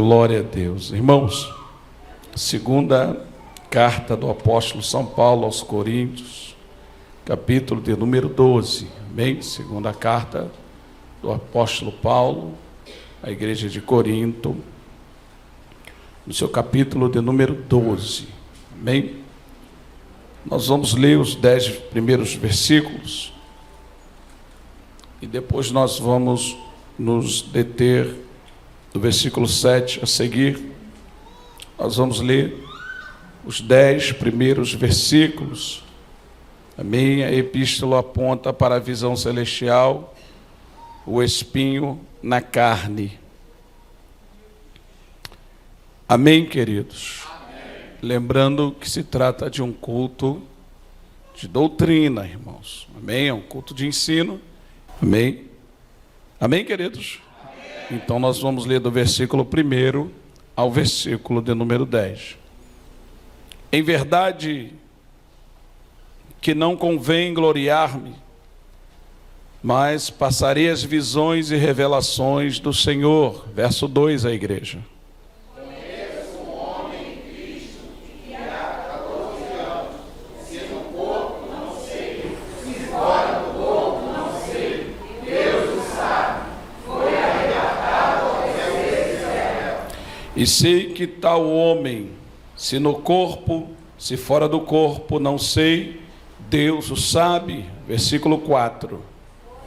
Glória a Deus. Irmãos, segunda carta do apóstolo São Paulo aos Coríntios, capítulo de número 12. Amém? Segunda carta do apóstolo Paulo à igreja de Corinto, no seu capítulo de número 12. Amém? Nós vamos ler os 10 primeiros versículos e depois nós vamos nos deter do versículo 7 a seguir. Nós vamos ler os 10 primeiros versículos. A minha epístola aponta para a visão celestial, o espinho na carne. Amém, queridos? Amém. Lembrando que se trata de um culto de doutrina, irmãos. Amém? É um culto de ensino. Amém? Amém, queridos? Amém. Então nós vamos ler do versículo 1 ao versículo de número 10. Em verdade que não convém gloriar-me, mas passarei as visões e revelações do Senhor. Verso 2, a igreja. Conheço um homem em Cristo que há 14 anos, se no corpo não sei, se fora do corpo não sei, Deus o sabe, foi arrebatado aos céus de Israel. E sei que tal homem, se no corpo, se fora do corpo, não sei, Deus o sabe. Versículo 4.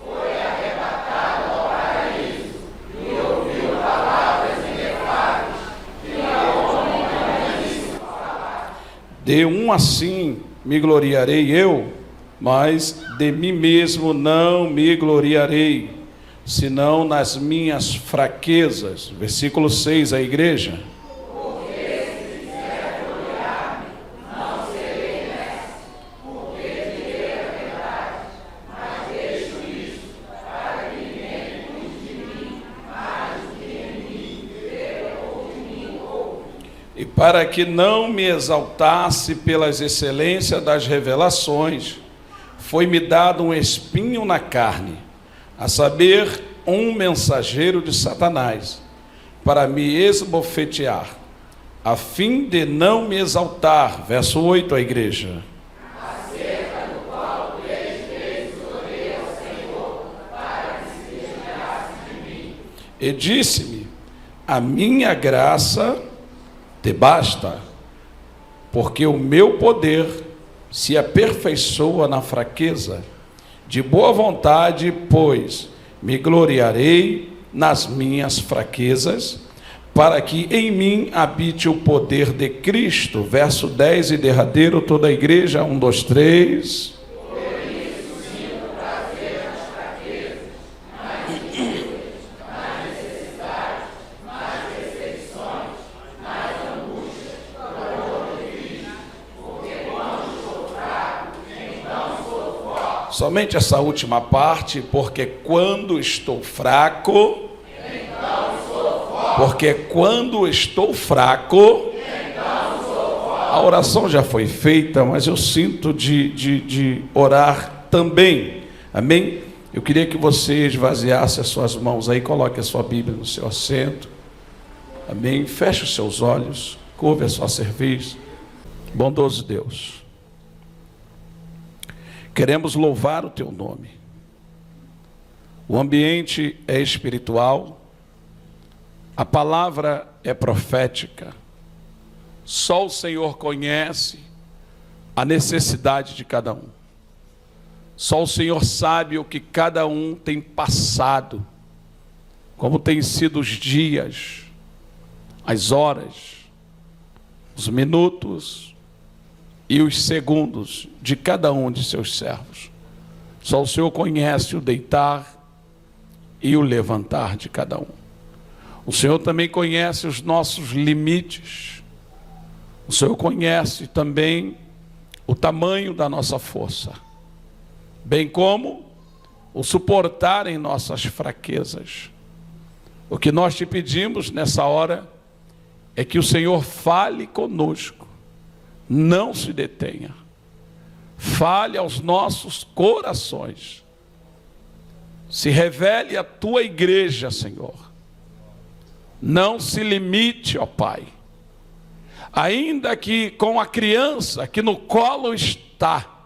Foi arrebatado ao paraíso e ouviu palavras inefáveis que a homem não disse falar. De um assim me gloriarei eu, mas de mim mesmo não me gloriarei, senão nas minhas fraquezas. Versículo 6, a igreja. Para que não me exaltasse pelas excelências das revelações, foi-me dado um espinho na carne, a saber, um mensageiro de Satanás, para me esbofetear, a fim de não me exaltar. Verso 8, a igreja. Acerca do qual 3 vezes orei ao Senhor, para que se retirasse de mim. E disse-me: a minha graça te basta, porque o meu poder se aperfeiçoa na fraqueza. De boa vontade, pois, me gloriarei nas minhas fraquezas, para que em mim habite o poder de Cristo. Verso 10 e derradeiro, toda a igreja, 1, 2, 3. Somente essa última parte, porque quando estou fraco, então sou forte. Porque quando estou fraco, então sou forte. A oração já foi feita, mas eu sinto de orar também. Amém? Eu queria que você esvaziasse as suas mãos aí, coloque a sua Bíblia no seu assento. Amém? Feche os seus olhos, curve a sua cerviz. Bondoso Deus, queremos louvar o teu nome. O ambiente é espiritual, a palavra é profética. Só o Senhor conhece a necessidade de cada um. Só o Senhor sabe o que cada um tem passado, como têm sido os dias, as horas, os minutos e os segundos de cada um de seus servos. Só o Senhor conhece o deitar e o levantar de cada um. O Senhor também conhece os nossos limites. O Senhor conhece também o tamanho da nossa força, bem como o suportar em nossas fraquezas. O que nós te pedimos nessa hora é que o Senhor fale conosco. Não se detenha, fale aos nossos corações, se revele à tua igreja, Senhor, não se limite, ó Pai. Ainda que com a criança que no colo está,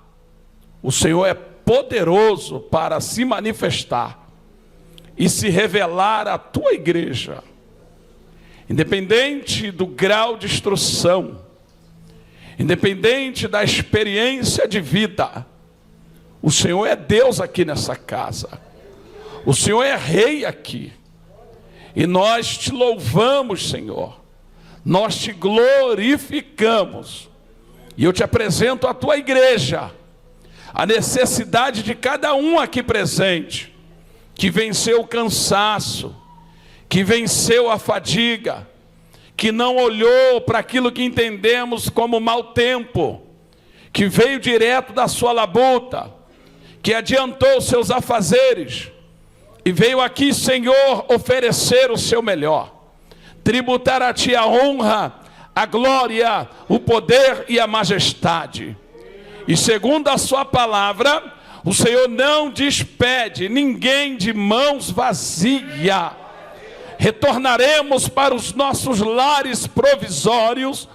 o Senhor é poderoso para se manifestar e se revelar à tua igreja. Independente do grau de instrução, independente da experiência de vida, o Senhor é Deus aqui nessa casa. O Senhor é Rei aqui. E nós te louvamos, Senhor. Nós te glorificamos. E eu te apresento a tua igreja, a necessidade de cada um aqui presente, que venceu o cansaço, que venceu a fadiga, que não olhou para aquilo que entendemos como mau tempo, que veio direto da sua labuta, que adiantou seus afazeres, e veio aqui, Senhor, oferecer o seu melhor, tributar a Ti a honra, a glória, o poder e a majestade. E segundo a sua palavra, o Senhor não despede ninguém de mãos vazias. Retornaremos para os nossos lares provisórios,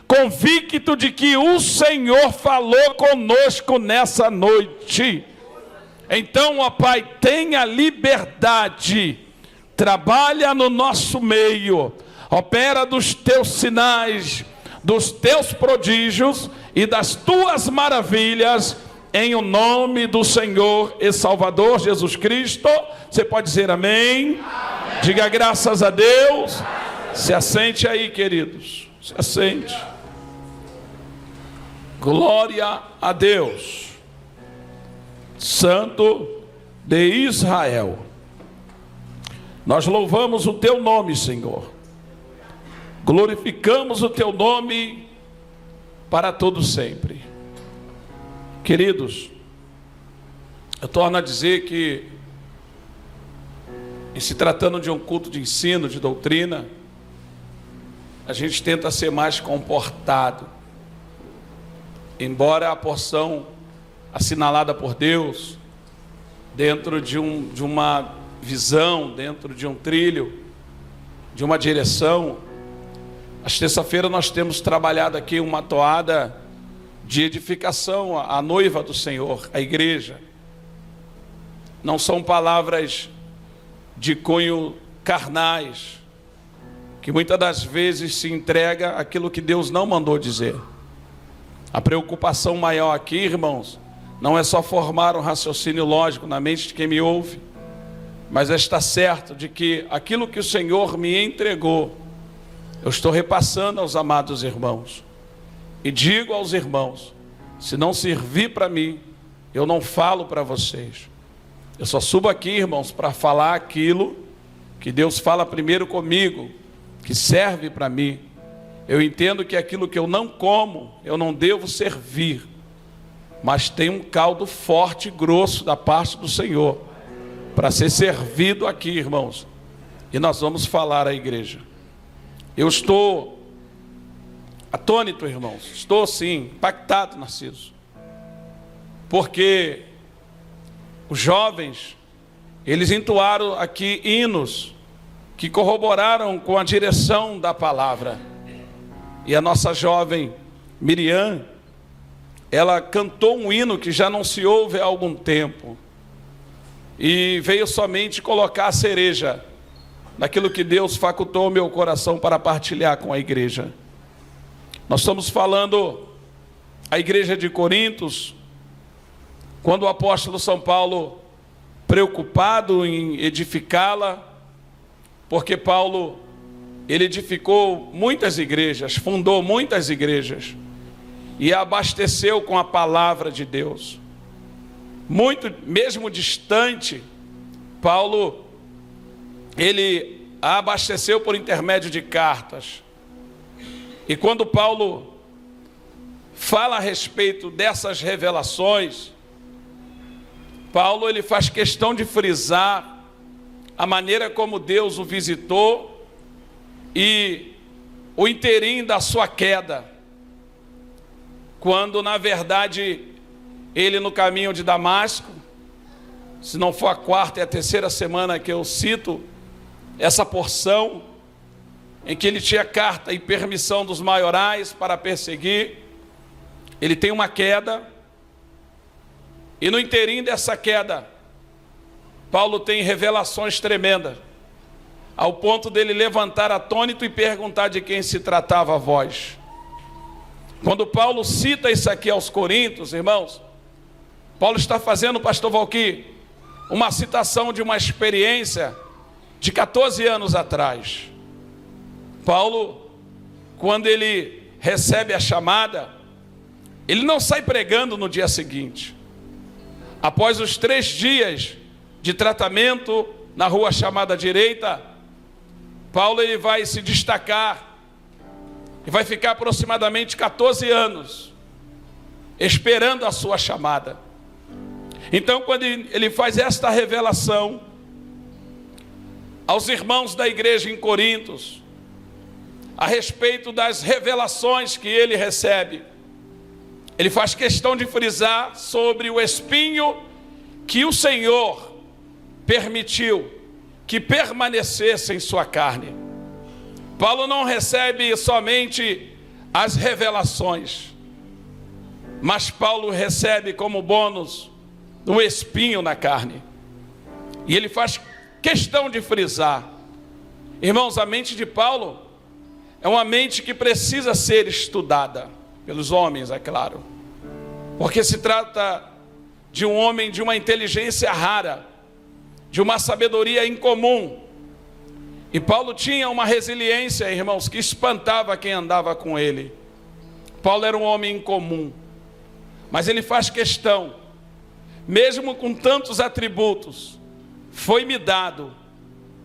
convicto de que o Senhor falou conosco nessa noite. Então, ó Pai, tenha liberdade, trabalha no nosso meio, opera dos teus sinais, dos teus prodígios e das tuas maravilhas, em o nome do Senhor e Salvador Jesus Cristo. Você pode dizer amém? Amém. Diga graças a Deus. Amém. Se assente aí, queridos, se assente. Glória a Deus, Santo de Israel. Nós louvamos o teu nome, Senhor. Glorificamos o teu nome para todo sempre. Queridos, eu torno a dizer que, em se tratando de um culto de ensino, de doutrina, a gente tenta ser mais comportado. Embora a porção assinalada por Deus, dentro de uma visão, dentro de um trilho, de uma direção, às terça-feira nós temos trabalhado aqui uma toada de edificação à noiva do Senhor, a igreja. Não são palavras de cunho carnais, que muitas das vezes se entrega aquilo que Deus não mandou dizer. A preocupação maior aqui, irmãos, não é só formar um raciocínio lógico na mente de quem me ouve, mas é estar certo de que aquilo que o Senhor me entregou, eu estou repassando aos amados irmãos. E digo aos irmãos, se não servir para mim, eu não falo para vocês. Eu só subo aqui, irmãos, para falar aquilo que Deus fala primeiro comigo, que serve para mim. Eu entendo que aquilo que eu não como, eu não devo servir, mas tem um caldo forte e grosso da parte do Senhor para ser servido aqui, irmãos. E nós vamos falar à igreja. Eu estou atônito, irmãos, estou sim, impactado, Narciso, porque os jovens, eles entoaram aqui hinos que corroboraram com a direção da palavra. E a nossa jovem Miriam, ela cantou um hino que já não se ouve há algum tempo, e veio somente colocar a cereja naquilo que Deus facultou meu coração para partilhar com a igreja. Nós estamos falando a igreja de Corintos, quando o apóstolo São Paulo, preocupado em edificá-la, porque Paulo, ele edificou muitas igrejas, fundou muitas igrejas, e a abasteceu com a palavra de Deus. Muito, mesmo distante, Paulo, ele a abasteceu por intermédio de cartas. E quando Paulo fala a respeito dessas revelações, Paulo, ele faz questão de frisar a maneira como Deus o visitou e o inteirinho da sua queda, quando na verdade ele, no caminho de Damasco, se não for a quarta e a terceira semana que eu cito essa porção, em que ele tinha carta e permissão dos maiorais para perseguir, ele tem uma queda, e no inteirinho dessa queda, Paulo tem revelações tremendas, ao ponto dele levantar atônito e perguntar de quem se tratava a voz. Quando Paulo cita isso aqui aos Coríntios, irmãos, Paulo está fazendo, pastor Valquir, uma citação de uma experiência de 14 anos atrás. Paulo, quando ele recebe a chamada, ele não sai pregando no dia seguinte. Após os 3 dias de tratamento na rua chamada direita, Paulo ele vai se destacar e vai ficar aproximadamente 14 anos esperando a sua chamada. Então, quando ele faz esta revelação aos irmãos da igreja em Corintos, a respeito das revelações que ele recebe, ele faz questão de frisar sobre o espinho que o Senhor permitiu que permanecesse em sua carne. Paulo não recebe somente as revelações, mas Paulo recebe como bônus um espinho na carne. E ele faz questão de frisar, irmãos, a mente de Paulo é uma mente que precisa ser estudada pelos homens, é claro, porque se trata de um homem de uma inteligência rara, de uma sabedoria incomum. E Paulo tinha uma resiliência, irmãos, que espantava quem andava com ele. Paulo era um homem incomum, mas ele faz questão, mesmo com tantos atributos, foi-me dado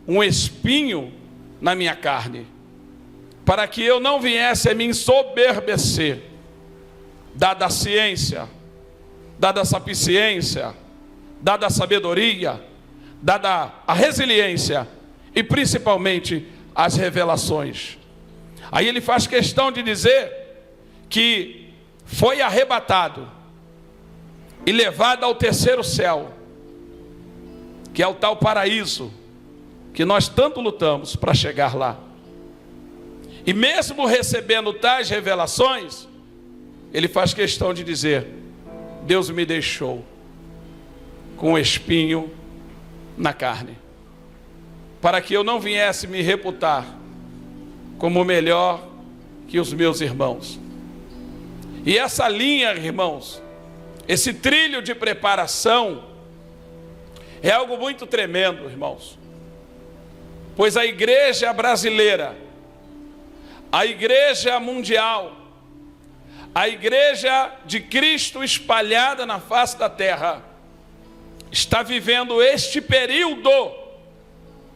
um espinho na minha carne, para que eu não viesse a me ensoberbecer, dada a ciência, dada a sapiência, dada a sabedoria, dada a resiliência e principalmente as revelações. Aí ele faz questão de dizer que foi arrebatado e levado ao terceiro céu, que é o tal paraíso que nós tanto lutamos para chegar lá. E mesmo recebendo tais revelações, ele faz questão de dizer: Deus me deixou com um espinho na carne, para que eu não viesse me reputar como melhor que os meus irmãos. E essa linha, irmãos, esse trilho de preparação é algo muito tremendo, irmãos, pois a igreja brasileira, a igreja mundial, a igreja de Cristo espalhada na face da terra, está vivendo este período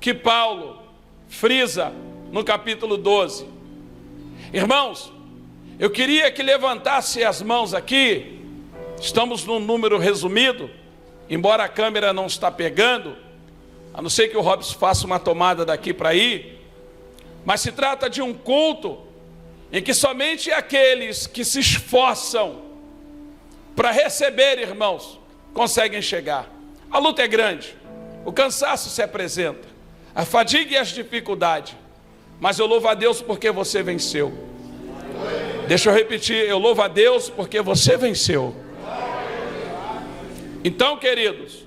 que Paulo frisa no capítulo 12. Irmãos, eu queria que levantasse as mãos aqui. Estamos num número resumido, embora a câmera não está pegando, a não ser que o Robson faça uma tomada daqui para ir, mas se trata de um culto em que somente aqueles que se esforçam para receber, irmãos, conseguem chegar. A luta é grande, o cansaço se apresenta, a fadiga e as dificuldades, mas eu louvo a Deus porque você venceu. Deixa eu repetir, eu louvo a Deus porque você venceu. Então, queridos,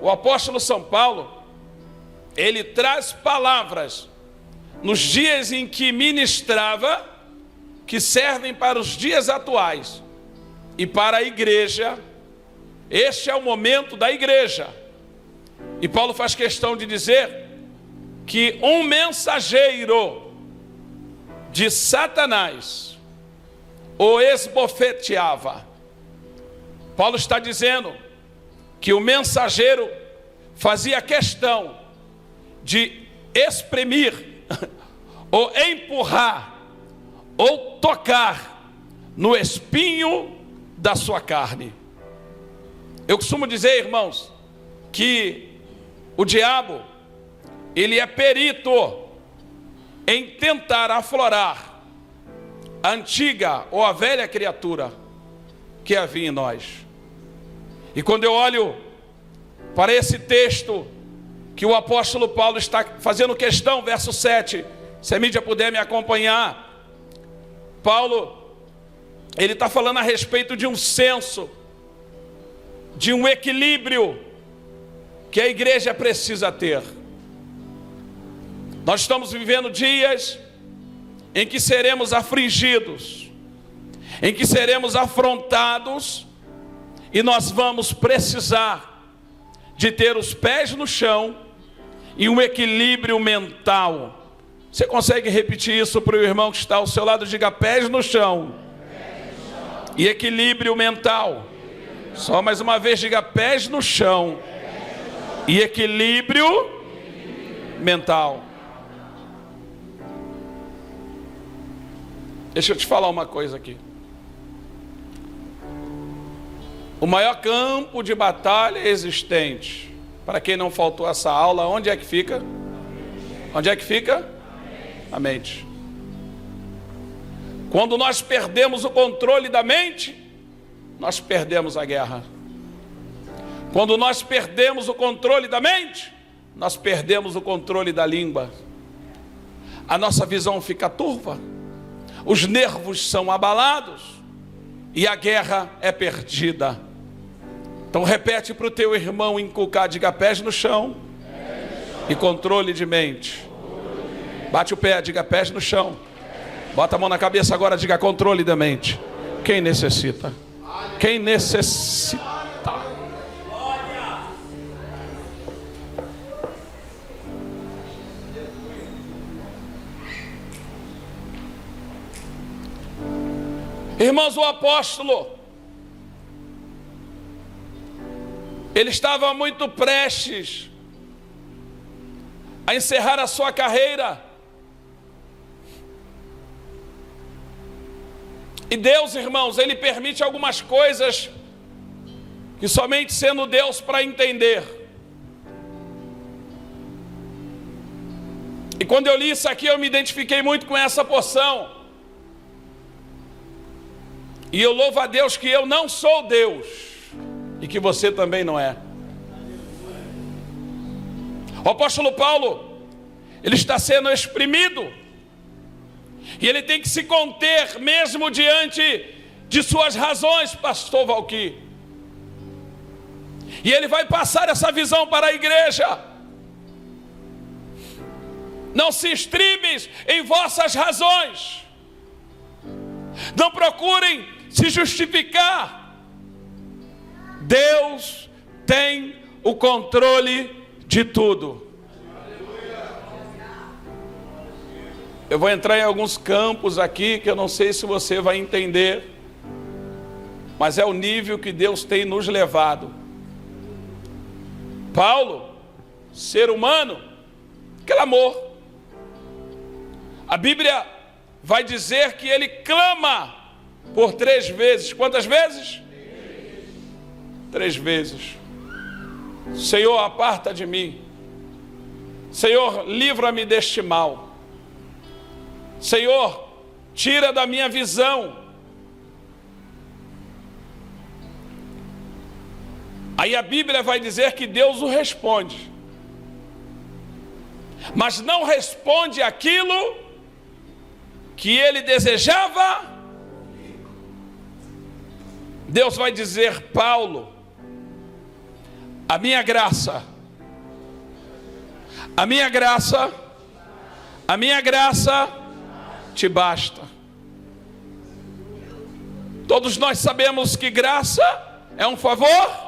o apóstolo São Paulo, ele traz palavras nos dias em que ministrava, que servem para os dias atuais e para a igreja. Este é o momento da igreja. E Paulo faz questão de dizer que um mensageiro de Satanás o esbofeteava. Paulo está dizendo que o mensageiro fazia questão de exprimir, ou empurrar, ou tocar no espinho da sua carne. Eu costumo dizer, irmãos, que o diabo, ele é perito em tentar aflorar a antiga ou a velha criatura que havia em nós. E quando eu olho para esse texto que o apóstolo Paulo está fazendo questão, verso 7, Se a mídia puder me acompanhar, Paulo, ele está falando a respeito de um senso, de um equilíbrio que a igreja precisa ter. Nós estamos vivendo dias em que seremos afligidos, em que seremos afrontados, e nós vamos precisar de ter os pés no chão e um equilíbrio mental. Você consegue repetir isso para o irmão que está ao seu lado? Diga: pés no chão e equilíbrio mental. Só mais uma vez, diga: pés no chão e equilíbrio mental. Deixa eu te falar uma coisa aqui. O maior campo de batalha existente, para quem não faltou essa aula, onde é que fica? Onde é que fica? A mente. Quando nós perdemos o controle da mente, nós perdemos a guerra. Quando nós perdemos o controle da mente, nós perdemos o controle da língua. A nossa visão fica turva, os nervos são abalados e a guerra é perdida. Então repete para o teu irmão inculcar: diga: pés no chão e controle de mente. Bate o pé, diga: pés no chão. Bota a mão na cabeça agora, diga: controle da mente. Quem necessita? Quem necessita? Irmãos, o apóstolo, ele estava muito prestes a encerrar a sua carreira. E Deus, irmãos, Ele permite algumas coisas que somente sendo Deus para entender. E quando eu li isso aqui, eu me identifiquei muito com essa porção. E eu louvo a Deus que eu não sou Deus e que você também não é. O apóstolo Paulo, ele está sendo exprimido e ele tem que se conter mesmo diante de suas razões, pastor Valquir. E ele vai passar essa visão para a igreja. Não se estribes em vossas razões. Não procurem se justificar. Deus tem o controle de tudo. Eu vou entrar em alguns campos aqui que eu não sei se você vai entender, mas é o nível que Deus tem nos levado. Paulo, ser humano, clamou. A Bíblia vai dizer que ele clama por 3 vezes. Quantas vezes? 3 vezes. Senhor, aparta de mim. Senhor, livra-me deste mal. Senhor, tira da minha visão. Aí a Bíblia vai dizer que Deus o responde, mas não responde aquilo que ele desejava. Deus vai dizer: Paulo, a minha graça te basta. Todos nós sabemos que graça é um favor,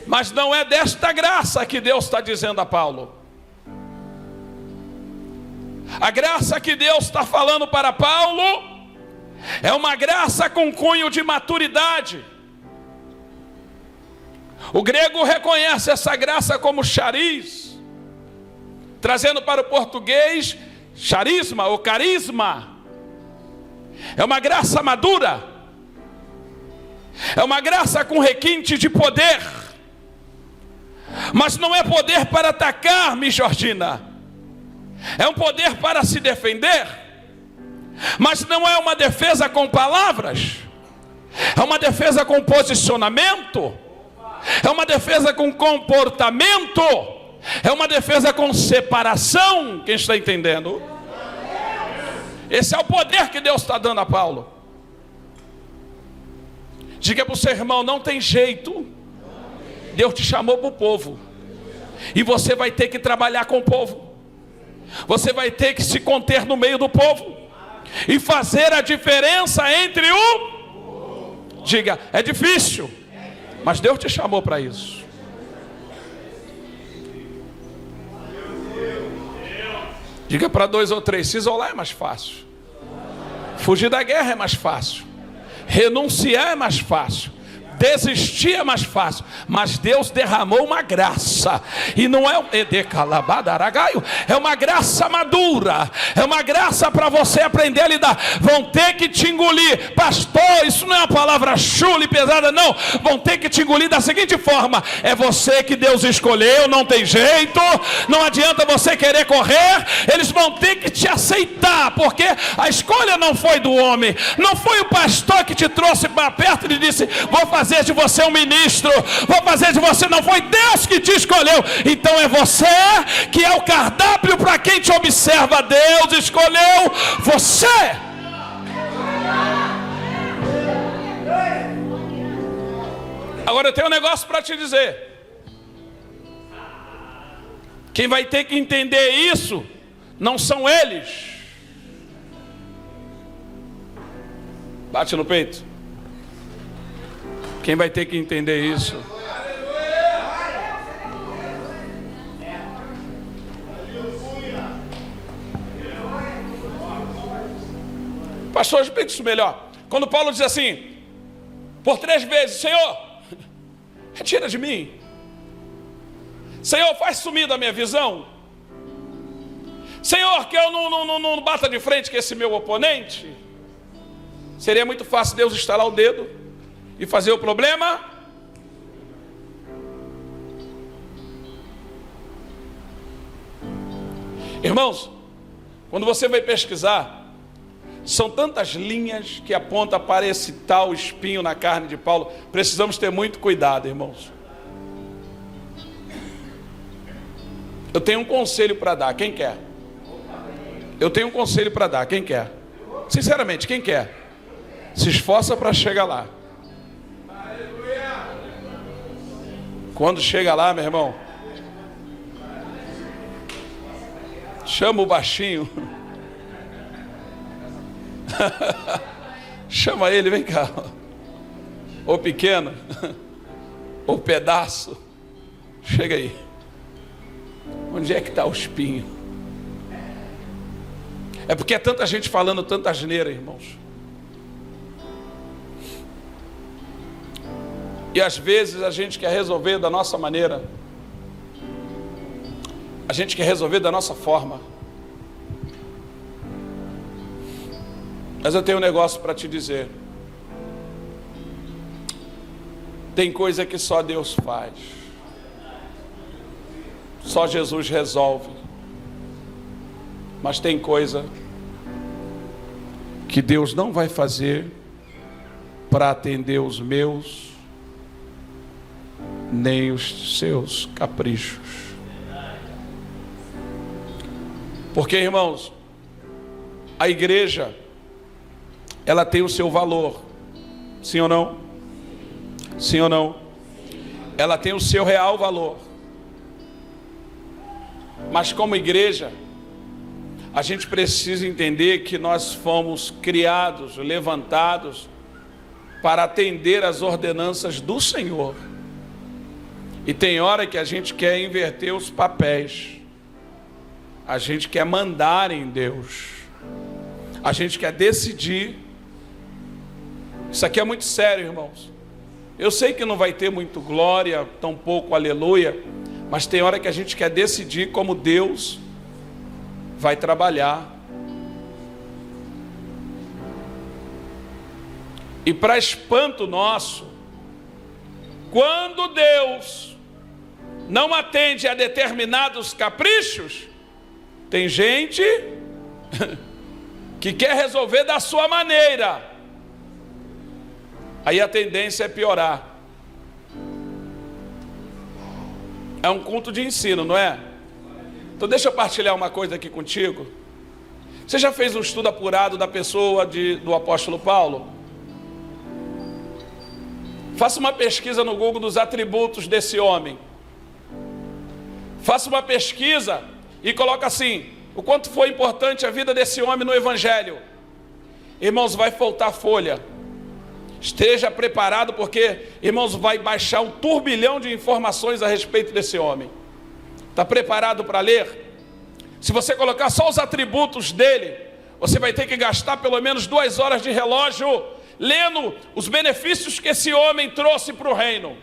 mas não é desta graça que Deus está dizendo a Paulo. A graça que Deus está falando para Paulo é uma graça com cunho de maturidade. O grego reconhece essa graça como chariz, trazendo para o português charisma ou carisma. É uma graça madura, é uma graça com requinte de poder, mas não é poder para atacar-me, Georgina. É um poder para se defender, mas não é uma defesa com palavras, é uma defesa com posicionamento, é uma defesa com comportamento. É uma defesa com separação. Quem está entendendo? Esse é o poder que Deus está dando a Paulo. Diga para o seu irmão: não tem jeito. Deus te chamou para o povo, e você vai ter que trabalhar com o povo. Você vai ter que se conter no meio do povo e fazer a diferença entre o... Diga, é difícil, mas Deus te chamou para isso. Diga para 2 ou 3: se isolar é mais fácil, fugir da guerra é mais fácil, renunciar é mais fácil, desistir é mais fácil, mas Deus derramou uma graça, e não é é uma graça madura, é uma graça para você aprender a lidar. Vão ter que te engolir, pastor, isso não é uma palavra chula e pesada, não. Vão ter que te engolir da seguinte forma: é você que Deus escolheu, não tem jeito, não adianta você querer correr, eles vão ter que te aceitar, porque a escolha não foi do homem, não foi o pastor que te trouxe para perto e disse: vou fazer de você um ministro, vou fazer de você. Não foi Deus que te escolheu. Então é você que é o cardápio para quem te observa. Deus escolheu você. Agora eu tenho um negócio para te dizer. Quem vai ter que entender isso não são eles. Bate no peito. Quem vai ter que entender isso? Pastor, explica isso melhor. Quando Paulo diz assim, por 3 vezes: Senhor, retira de mim. Senhor, faz sumir da minha visão. Senhor, que eu não bata de frente com esse meu oponente. Seria muito fácil Deus estalar o dedo e fazer o problema. Irmãos, quando você vai pesquisar, são tantas linhas que apontam para esse tal espinho na carne de Paulo. Precisamos ter muito cuidado, irmãos. Eu tenho um conselho para dar. Quem quer? Eu tenho um conselho para dar. Quem quer? Sinceramente, quem quer? Se esforça para chegar lá. Quando chega lá, meu irmão, chama o baixinho. Chama ele, vem cá. Ô pequeno, ô pedaço, chega aí. Onde é que está o espinho? É porque é tanta gente falando tanta asneira, irmãos. E às vezes a gente quer resolver da nossa maneira, a gente quer resolver da nossa forma. Mas eu tenho um negócio para te dizer. Tem coisa que só Deus faz, só Jesus resolve. Mas tem coisa que Deus não vai fazer para atender os meus nem os seus caprichos. Porque, irmãos, a igreja, ela tem o seu valor. Sim ou não? Sim ou não? Ela tem o seu real valor. Mas como igreja, a gente precisa entender que nós fomos criados, levantados para atender às ordenanças do Senhor. E tem hora que a gente quer inverter os papéis. A gente quer mandar em Deus. A gente quer decidir. Isso aqui é muito sério, irmãos. Eu sei que não vai ter muito glória, tampouco aleluia, mas tem hora que a gente quer decidir como Deus vai trabalhar. E para espanto nosso, quando Deus não atende a determinados caprichos, tem gente que quer resolver da sua maneira. Aí a tendência é piorar. É um culto de ensino, não é? Então deixa eu partilhar uma coisa aqui contigo. Você já fez um estudo apurado da pessoa do apóstolo Paulo? Faça uma pesquisa no Google dos atributos desse homem. Faça uma pesquisa e coloca assim: o quanto foi importante a vida desse homem no Evangelho. Irmãos, vai faltar folha. Esteja preparado, porque, irmãos, vai baixar um turbilhão de informações a respeito desse homem. Está preparado para ler? Se você colocar só os atributos dele, você vai ter que gastar pelo menos 2 horas de relógio lendo os benefícios que esse homem trouxe para o reino.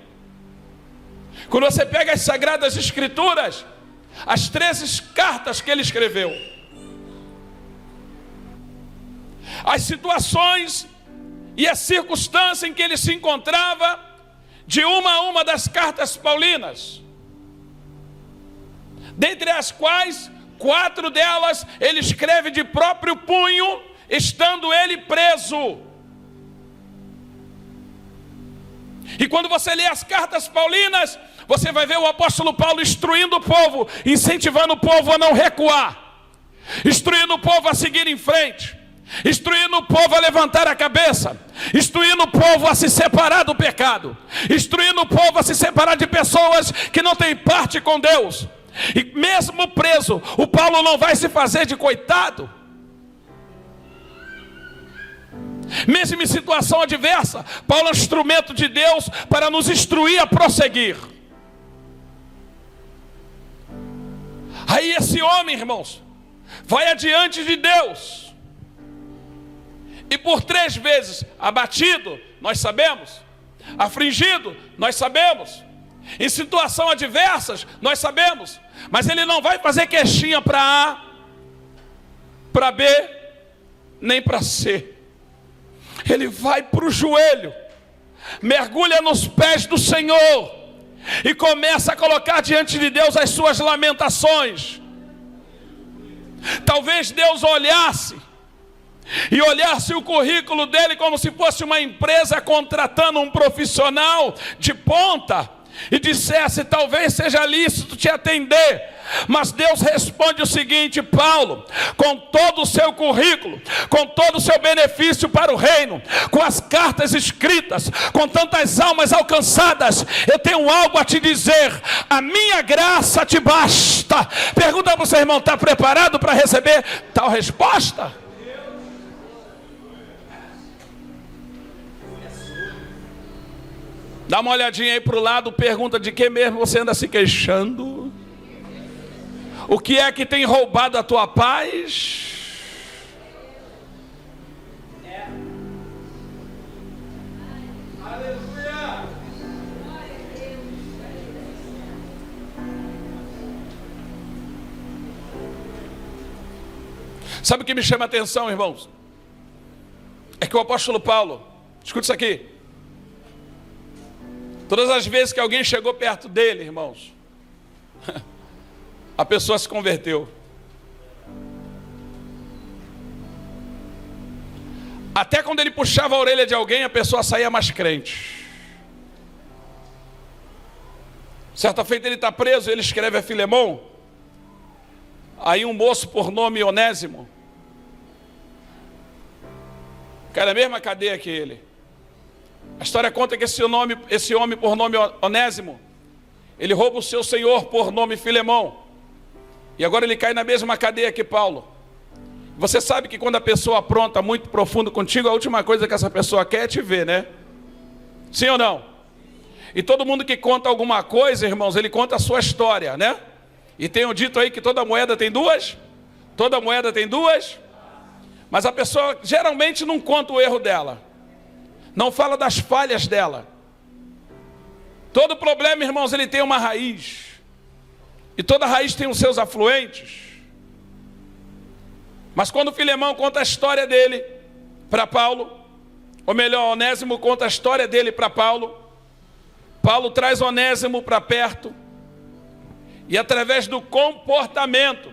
Quando você pega as Sagradas Escrituras, as 13 cartas que ele escreveu, as situações e a circunstância em que ele se encontrava, de uma a uma das cartas paulinas, dentre as quais 4 delas ele escreve de próprio punho, estando ele preso. E quando você lê as cartas paulinas, você vai ver o apóstolo Paulo instruindo o povo, incentivando o povo a não recuar, instruindo o povo a seguir em frente, instruindo o povo a levantar a cabeça, instruindo o povo a se separar do pecado, instruindo o povo a se separar de pessoas que não têm parte com Deus. E mesmo preso, o Paulo não vai se fazer de coitado. Mesmo em situação adversa, Paulo é um instrumento de Deus para nos instruir a prosseguir. Aí esse homem, irmãos, vai adiante de Deus, e por 3 vezes abatido, nós sabemos, afligido, nós sabemos, em situação adversas, nós sabemos, mas ele não vai fazer queixinha para A, para B, nem para C. Ele vai para o joelho, mergulha nos pés do Senhor e começa a colocar diante de Deus as suas lamentações. Talvez Deus olhasse o currículo dele como se fosse uma empresa contratando um profissional de ponta e dissesse: talvez seja lícito te atender. Mas Deus responde o seguinte: Paulo, com todo o seu currículo, com todo o seu benefício para o reino, com as cartas escritas, com tantas almas alcançadas, eu tenho algo a te dizer: a minha graça te basta. Pergunta para o seu irmão: está preparado para receber tal resposta? Dá uma olhadinha aí para o lado, pergunta: de que mesmo você anda se queixando? O que é que tem roubado a tua paz? Aleluia! Sabe o que me chama a atenção, irmãos? É que o apóstolo Paulo, escuta isso aqui, todas as vezes que alguém chegou perto dele, irmãos, a pessoa se converteu. Até quando ele puxava a orelha de alguém, a pessoa saía mais crente. Certa feita ele está preso, ele escreve a Filemão. Aí um moço por nome Onésimo, cai na mesma cadeia que ele. A história conta que esse homem por nome Onésimo, ele rouba o seu senhor por nome Filemão. E agora ele cai na mesma cadeia que Paulo. Você sabe que quando a pessoa apronta muito profundo contigo, a última coisa que essa pessoa quer é te ver, né? Sim ou não? E todo mundo que conta alguma coisa, irmãos, ele conta a sua história, né? E tenho dito aí que toda moeda tem 2. Toda moeda tem 2. Mas a pessoa geralmente não conta o erro dela, não fala das falhas dela. Todo problema, irmãos, ele tem uma raiz. E toda raiz tem os seus afluentes. Mas quando Filemão conta a história dele para Paulo, ou melhor, Onésimo conta a história dele para Paulo, Paulo traz Onésimo para perto, e através do comportamento,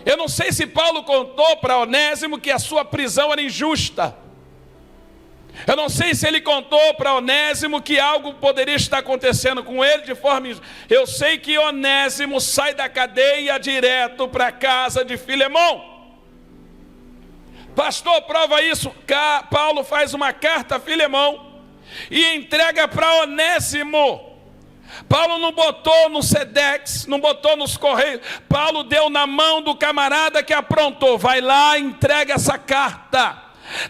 eu não sei se Paulo contou para Onésimo que a sua prisão era injusta. Eu não sei se ele contou para Onésimo que algo poderia estar acontecendo com ele de forma... Eu sei que Onésimo sai da cadeia direto para a casa de Filemão. Pastor, prova isso. Paulo faz uma carta a Filemão e entrega para Onésimo. Paulo não botou no Sedex, não botou nos correios. Paulo deu na mão do camarada que aprontou. Vai lá, entrega essa carta.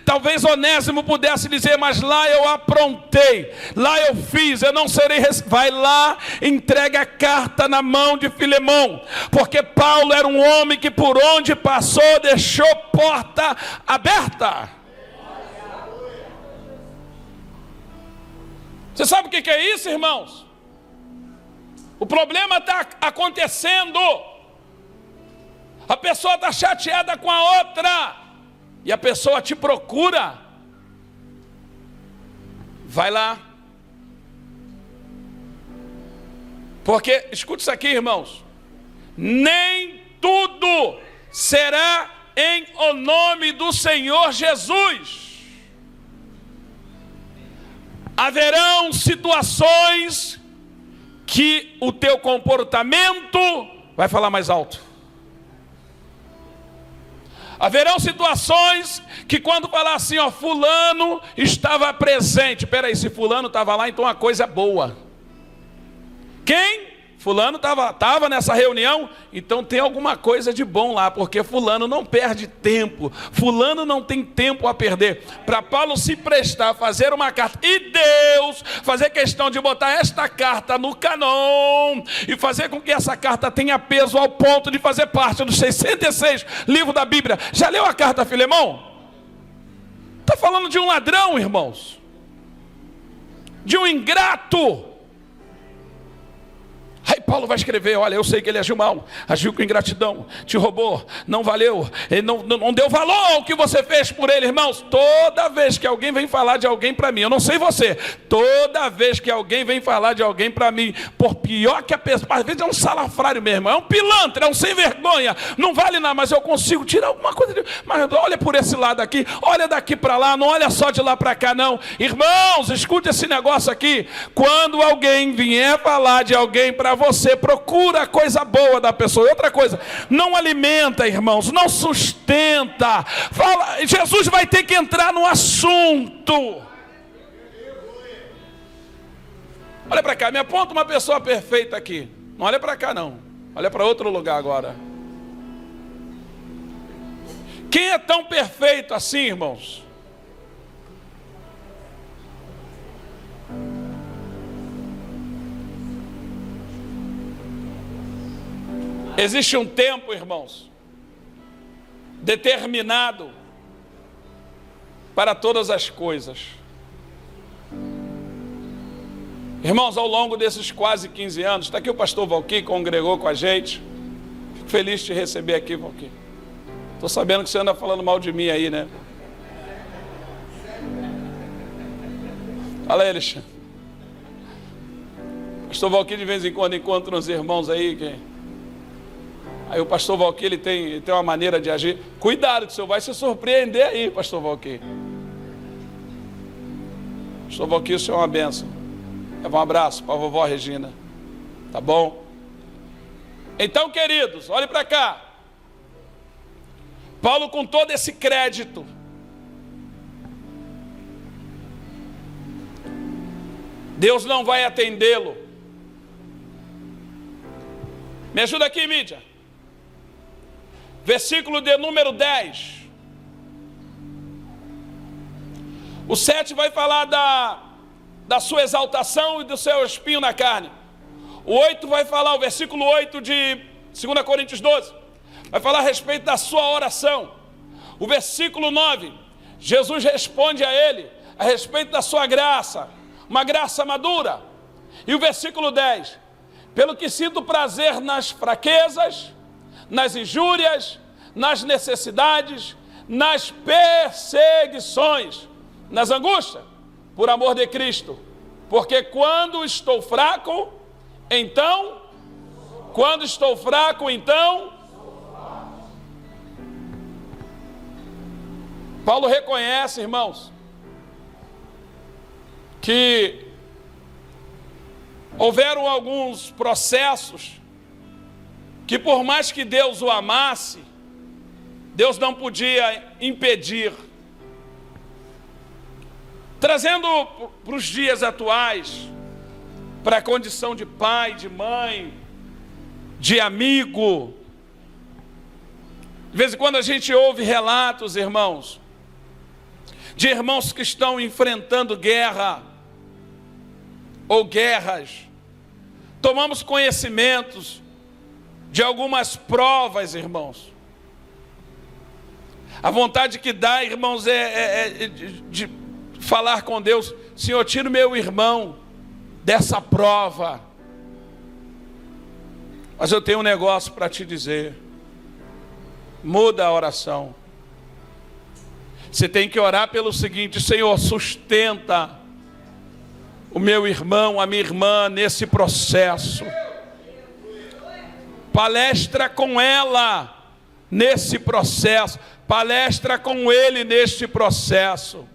Talvez Onésimo pudesse dizer, mas lá eu aprontei, lá eu fiz, eu não serei... Vai lá, entrega a carta na mão de Filemão, porque Paulo era um homem que por onde passou deixou porta aberta. Você sabe o que é isso, irmãos? O problema está acontecendo, a pessoa está chateada com a outra, e a pessoa te procura. Vai lá. Porque, escute isso aqui, irmãos. Nem tudo será em o nome do Senhor Jesus. Haverão situações que o teu comportamento... Vai falar mais alto. Haverão situações que quando falar assim, ó, fulano estava presente. Peraí, se fulano estava lá, então a coisa é boa. Quem? Fulano estava nessa reunião, então tem alguma coisa de bom lá, porque fulano não perde tempo, fulano não tem tempo a perder. Para Paulo se prestar a fazer uma carta, e Deus fazer questão de botar esta carta no canon, e fazer com que essa carta tenha peso ao ponto de fazer parte dos 66 livros da Bíblia. Já leu a carta a Filemão? Está falando de um ladrão, irmãos, de um ingrato. Aí Paulo vai escrever, olha, eu sei que ele agiu mal, agiu com ingratidão, te roubou, não valeu, ele não deu valor ao que você fez por ele, irmãos. Toda vez que alguém vem falar de alguém para mim, eu não sei você, toda vez que alguém vem falar de alguém para mim, por pior que a pessoa, às vezes é um salafrário mesmo, é um pilantra, é um sem vergonha, não vale nada, mas eu consigo tirar alguma coisa, mas olha por esse lado aqui, olha daqui para lá, não olha só de lá para cá não. Irmãos, escute esse negócio aqui, quando alguém vier falar de alguém para você, procura a coisa boa da pessoa. E outra coisa, não alimenta, irmãos, não sustenta. Fala, Jesus vai ter que entrar no assunto. Olha para cá, me aponta uma pessoa perfeita aqui. Não olha para cá não, olha para outro lugar agora. Quem é tão perfeito assim, irmãos? Existe um tempo, irmãos, determinado para todas as coisas. Irmãos, ao longo desses quase 15 anos, está aqui o pastor Valquir, congregou com a gente. Fico feliz de te receber aqui, Valquir. Estou sabendo que você anda falando mal de mim aí, né? Fala aí, Alexandre. O pastor Valquir de vez em quando encontra uns irmãos aí que... Aí o pastor Valquir, ele tem uma maneira de agir. Cuidado, que o senhor vai se surpreender aí, pastor Valquir. Pastor Valquir, o senhor é uma bênção. Leva um abraço para a vovó Regina. Tá bom? Então, queridos, olhe para cá. Paulo, com todo esse crédito, Deus não vai atendê-lo. Me ajuda aqui, mídia. Versículo de número 10. O 7 vai falar da sua exaltação e do seu espinho na carne. O 8 vai falar, o versículo 8 de 2 Coríntios 12, vai falar a respeito da sua oração. O versículo 9, Jesus responde a ele a respeito da sua graça, uma graça madura. E o versículo 10, pelo que sinto prazer nas fraquezas, nas injúrias, nas necessidades, nas perseguições, nas angústias, por amor de Cristo. Porque quando estou fraco, então, Paulo reconhece, irmãos, que houveram alguns processos que, por mais que Deus o amasse, Deus não podia impedir. Trazendo para os dias atuais, para a condição de pai, de mãe, de amigo. De vez em quando a gente ouve relatos, irmãos, de irmãos que estão enfrentando guerra ou guerras. Tomamos conhecimentos de algumas provas, irmãos. A vontade que dá, irmãos, é de falar com Deus: Senhor, tira o meu irmão dessa prova. Mas eu tenho um negócio para te dizer: muda a oração. Você tem que orar pelo seguinte: Senhor, sustenta o meu irmão, a minha irmã nesse processo. Palestra com ela nesse processo. Palestra com ele neste processo.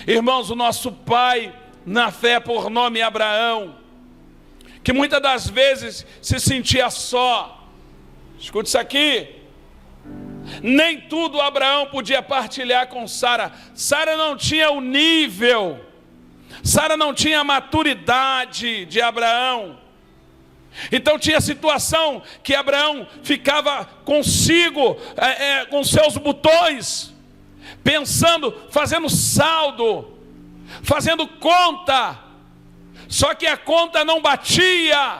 Irmãos, o nosso pai na fé, por nome Abraão, que muitas das vezes se sentia só. Escute isso aqui. Nem tudo Abraão podia partilhar com Sara. Sara não tinha o nível, Sara não tinha a maturidade de Abraão. Então tinha situação que Abraão ficava consigo, com seus botões, pensando, fazendo saldo, fazendo conta, só que a conta não batia.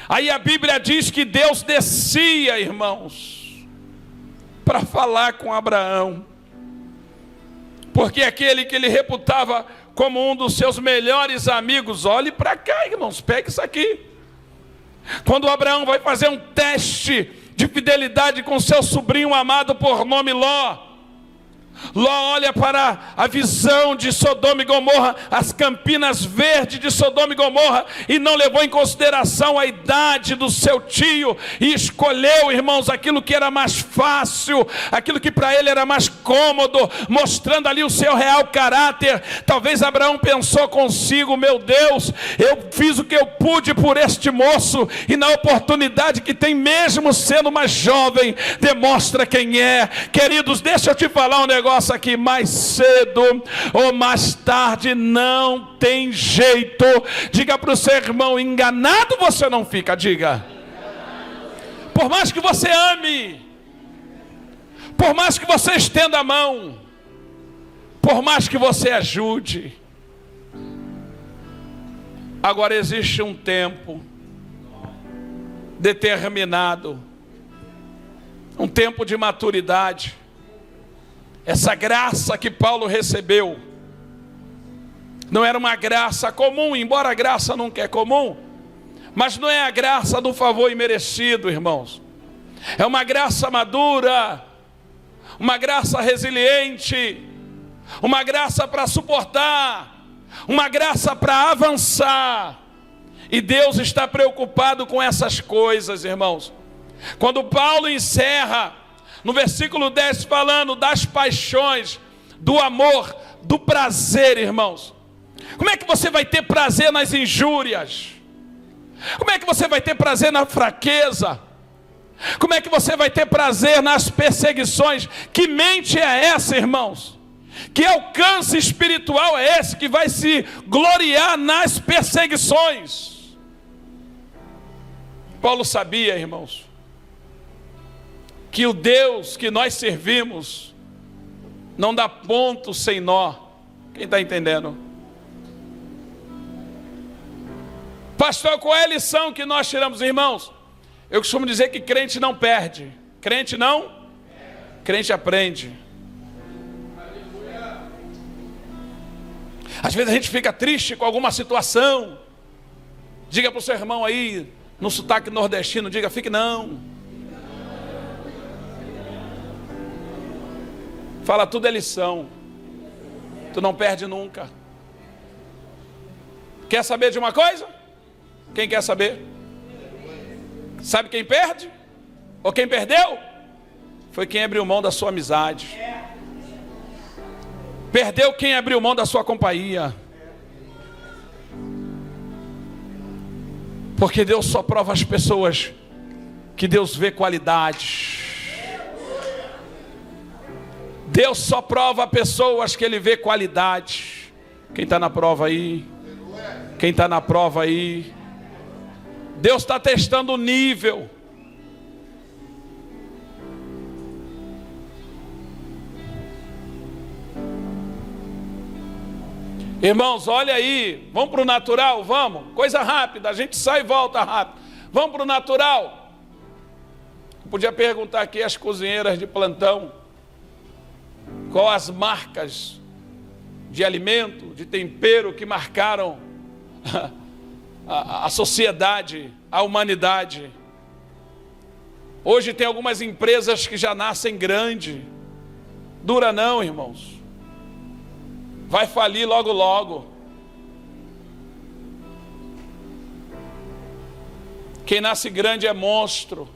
Aí a Bíblia diz que Deus descia, irmãos, para falar com Abraão, porque aquele que ele reputava como um dos seus melhores amigos, olhe para cá, irmãos, pegue isso aqui. Quando Abraão vai fazer um teste de fidelidade com seu sobrinho amado por nome Ló, Ló olha para a visão de Sodoma e Gomorra, as campinas verdes de Sodoma e Gomorra, e não levou em consideração a idade do seu tio, e escolheu, irmãos, aquilo que era mais fácil, aquilo que para ele era mais cômodo, mostrando ali o seu real caráter. Talvez Abraão pensou consigo: meu Deus, eu fiz o que eu pude por este moço, e na oportunidade que tem, mesmo sendo mais jovem, demonstra quem é. Queridos, deixa eu te falar um negócio aqui: mais cedo ou mais tarde, não tem jeito. Diga para o seu irmão: enganado você não fica. Diga: por mais que você ame, por mais que você estenda a mão, por mais que você ajude, agora existe um tempo determinado, um tempo de maturidade. Essa graça que Paulo recebeu não era uma graça comum, embora a graça nunca é comum, mas não é a graça do favor imerecido, irmãos. É uma graça madura, uma graça resiliente, uma graça para suportar, uma graça para avançar. E Deus está preocupado com essas coisas, irmãos. Quando Paulo encerra no versículo 10, falando das paixões, do amor, do prazer, irmãos. Como é que você vai ter prazer nas injúrias? Como é que você vai ter prazer na fraqueza? Como é que você vai ter prazer nas perseguições? Que mente é essa, irmãos? Que alcance espiritual é esse que vai se gloriar nas perseguições? Paulo sabia, irmãos, que o Deus que nós servimos não dá ponto sem nó. Quem está entendendo? Pastor, qual é a lição que nós tiramos, irmãos? Eu costumo dizer que crente não perde. Crente não? Crente aprende. Às vezes a gente fica triste com alguma situação. Diga para o seu irmão aí, no sotaque nordestino, diga: fique não. Fala, tudo é lição. Tu não perde nunca. Quer saber de uma coisa? Quem quer saber? Sabe quem perde? Ou quem perdeu? Foi quem abriu mão da sua amizade. Perdeu quem abriu mão da sua companhia. Porque Deus só prova as pessoas que Deus vê qualidades. Deus só prova pessoas que Ele vê qualidades. Quem está na prova aí? Quem está na prova aí? Deus está testando o nível. Irmãos, olha aí, vamos para o natural, vamos, coisa rápida, a gente sai e volta rápido, vamos para o natural. Eu podia perguntar aqui às cozinheiras de plantão, qual as marcas de alimento, de tempero que marcaram a sociedade, a humanidade. Hoje tem algumas empresas que já nascem grande, dura não, irmãos. Vai falir logo logo. Quem nasce grande é monstro.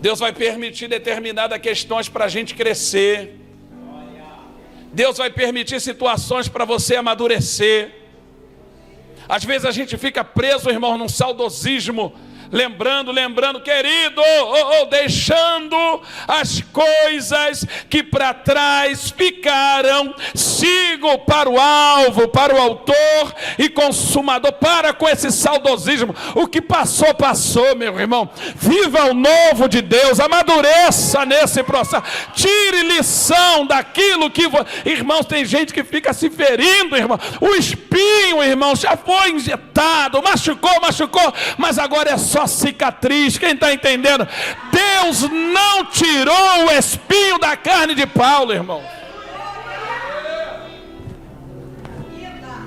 Deus vai permitir determinadas questões para a gente crescer. Deus vai permitir situações para você amadurecer. Às vezes a gente fica preso, irmão, num saudosismo. Lembrando, querido, deixando as coisas que para trás ficaram, sigo para o alvo, para o autor e consumador. Para com esse saudosismo, o que passou, passou, meu irmão. Viva o novo de Deus, amadureça nesse processo, tire lição daquilo que... Irmãos, tem gente que fica se ferindo, irmão. O espinho, irmão, já foi injetado, machucou, mas agora é só cicatriz. Quem está entendendo? Deus não tirou o espinho da carne de Paulo, irmão.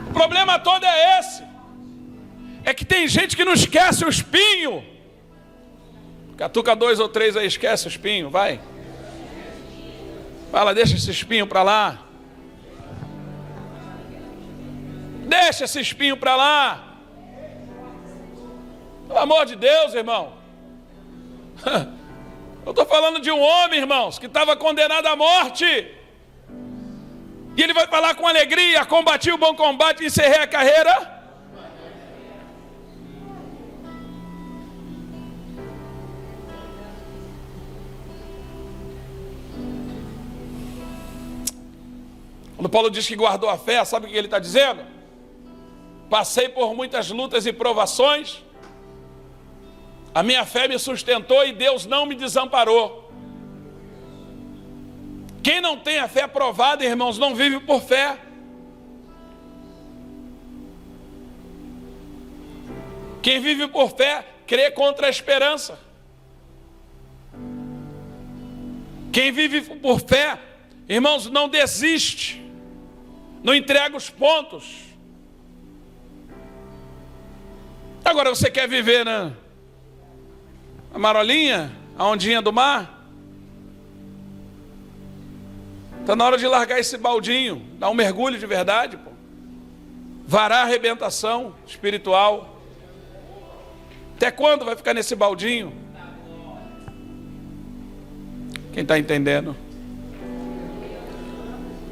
O problema todo é esse. É que tem gente que não esquece o espinho. Catuca 2 ou 3 aí, esquece o espinho, vai. Fala, deixa esse espinho para lá. Deixa esse espinho para lá. Pelo amor de Deus, irmão. Eu estou falando de um homem, irmãos, que estava condenado à morte. E ele vai falar com alegria: combati o bom combate e encerrei a carreira. Quando Paulo diz que guardou a fé, sabe o que ele está dizendo? Passei por muitas lutas e provações. A minha fé me sustentou e Deus não me desamparou. Quem não tem a fé provada, irmãos, não vive por fé. Quem vive por fé, crê contra a esperança. Quem vive por fé, irmãos, não desiste, não entrega os pontos. Agora você quer viver, né? A marolinha, a ondinha do mar. Está na hora de largar esse baldinho, dar um mergulho de verdade, pô. Varar a arrebentação espiritual. Até quando vai ficar nesse baldinho? Quem está entendendo?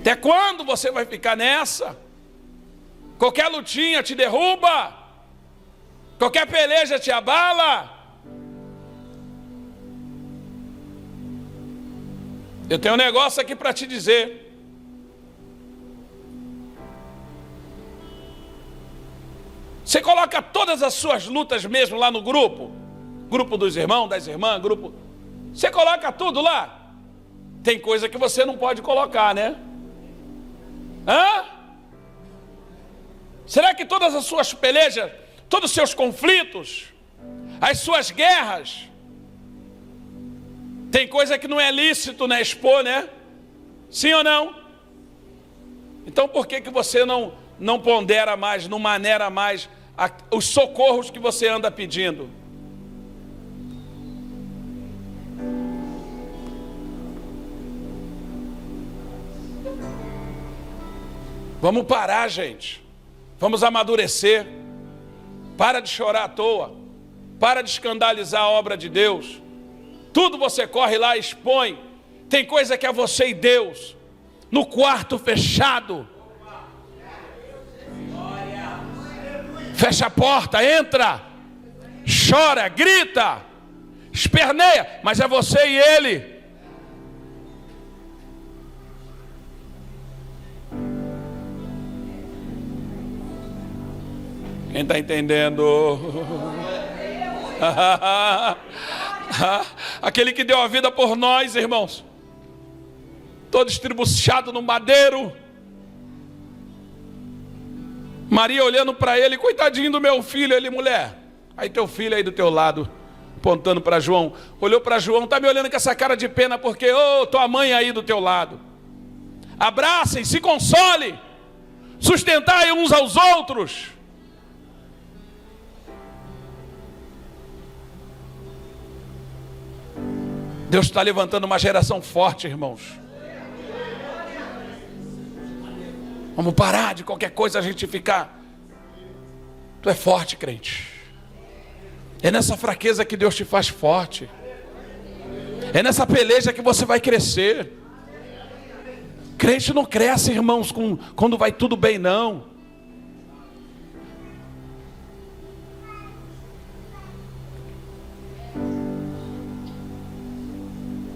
Até quando você vai ficar nessa? Qualquer lutinha te derruba, qualquer peleja te abala. Eu tenho um negócio aqui para te dizer. Você coloca todas as suas lutas mesmo lá no grupo. Grupo dos irmãos, das irmãs, grupo. Você coloca tudo lá. Tem coisa que você não pode colocar, né? Hã? Será que todas as suas pelejas, todos os seus conflitos, as suas guerras, tem coisa que não é lícito, né, expor, né? Sim ou não? Então por que você não pondera mais, não maneira mais os socorros que você anda pedindo? Vamos parar, gente. Vamos amadurecer. Para de chorar à toa. Para de escandalizar a obra de Deus. Tudo você corre lá e expõe. Tem coisa que é você e Deus, no quarto fechado. Fecha a porta, entra, chora, grita, esperneia, mas é você e ele. Quem está entendendo? Aquele que deu a vida por nós, irmãos, todo estribuchado no madeiro. Maria olhando para ele, coitadinho do meu filho. Ele, mulher, aí teu filho aí do teu lado, apontando para João. Olhou para João, está me olhando com essa cara de pena, porque tua mãe aí do teu lado. Abracem, se console, sustentai uns aos outros. Deus está levantando uma geração forte, irmãos. Vamos parar de qualquer coisa a gente ficar. Tu é forte, crente. É nessa fraqueza que Deus te faz forte. É nessa peleja que você vai crescer. Crente não cresce, irmãos, quando vai tudo bem, não.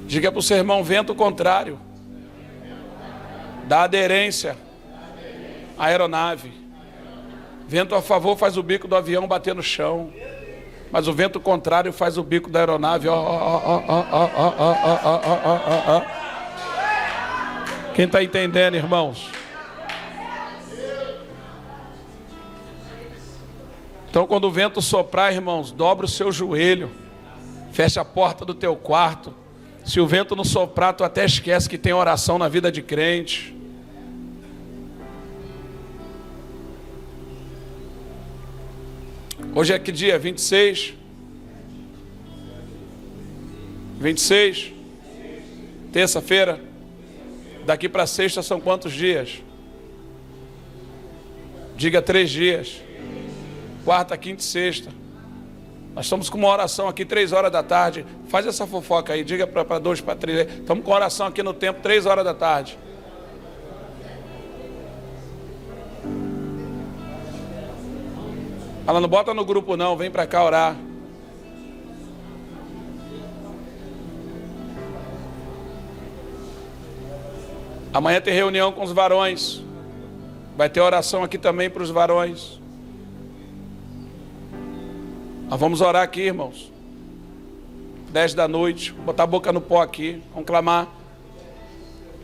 Diga para o seu irmão, vento contrário. Dá aderência à aeronave. Vento a favor faz o bico do avião bater no chão. Mas o vento contrário faz o bico da aeronave. Quem está entendendo, irmãos? Então quando o vento soprar, irmãos, dobra o seu joelho. Fecha a porta do teu quarto. Se o vento não soprar, tu até esquece que tem oração na vida de crente. Hoje é que dia? 26? 26? Terça-feira? Daqui para sexta são quantos dias? Diga 3 dias. Quarta, quinta e sexta. Nós estamos com uma oração aqui 3 horas da tarde. Faz essa fofoca aí, diga para 2, para 3. Estamos com oração aqui no templo 3 horas da tarde. Ela não bota no grupo não, vem para cá orar. Amanhã tem reunião com os varões. Vai ter oração aqui também para os varões. Nós vamos orar aqui, irmãos. 10 da noite, botar a boca no pó aqui. Vamos clamar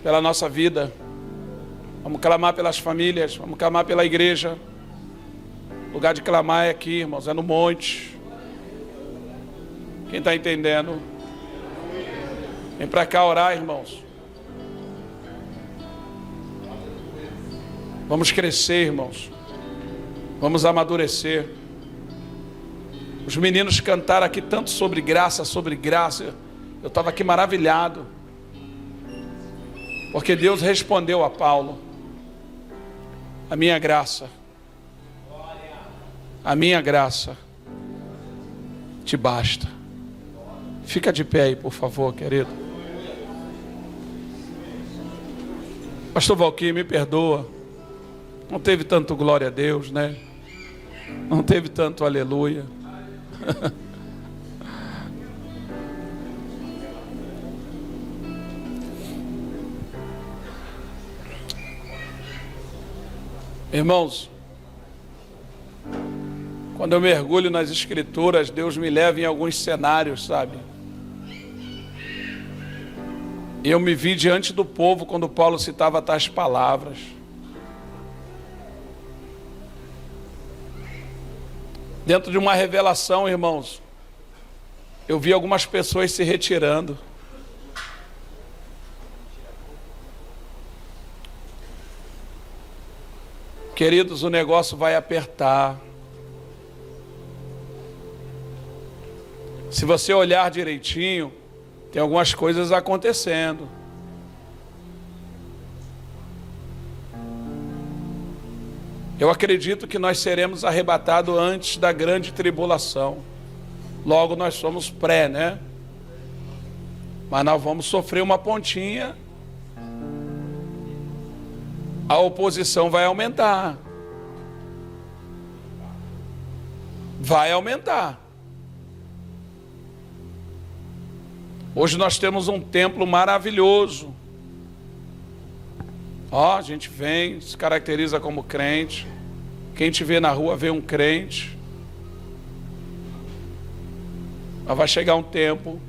pela nossa vida. Vamos clamar pelas famílias. Vamos clamar pela igreja. O lugar de clamar é aqui, irmãos, é no monte. Quem está entendendo? Vem para cá orar, irmãos. Vamos crescer, irmãos. Vamos amadurecer. Os meninos cantaram aqui tanto sobre graça, sobre graça. Eu estava aqui maravilhado. Porque Deus respondeu a Paulo: a minha graça te basta. Fica de pé aí, por favor, querido. Pastor Valquir, me perdoa. Não teve tanto glória a Deus, né? Não teve tanto aleluia. Irmãos, quando eu mergulho nas escrituras, Deus me leva em alguns cenários, sabe? Eu me vi diante do povo quando Paulo citava tais palavras. Dentro de uma revelação, irmãos, eu vi algumas pessoas se retirando. Queridos, o negócio vai apertar. Se você olhar direitinho, tem algumas coisas acontecendo. Eu acredito que nós seremos arrebatados antes da grande tribulação. Logo nós somos pré, né? Mas nós vamos sofrer uma pontinha. A oposição vai aumentar. vai aumentar. Hoje nós temos um templo maravilhoso. A gente vem, se caracteriza como crente. Quem te vê na rua vê um crente. Mas vai chegar um tempo,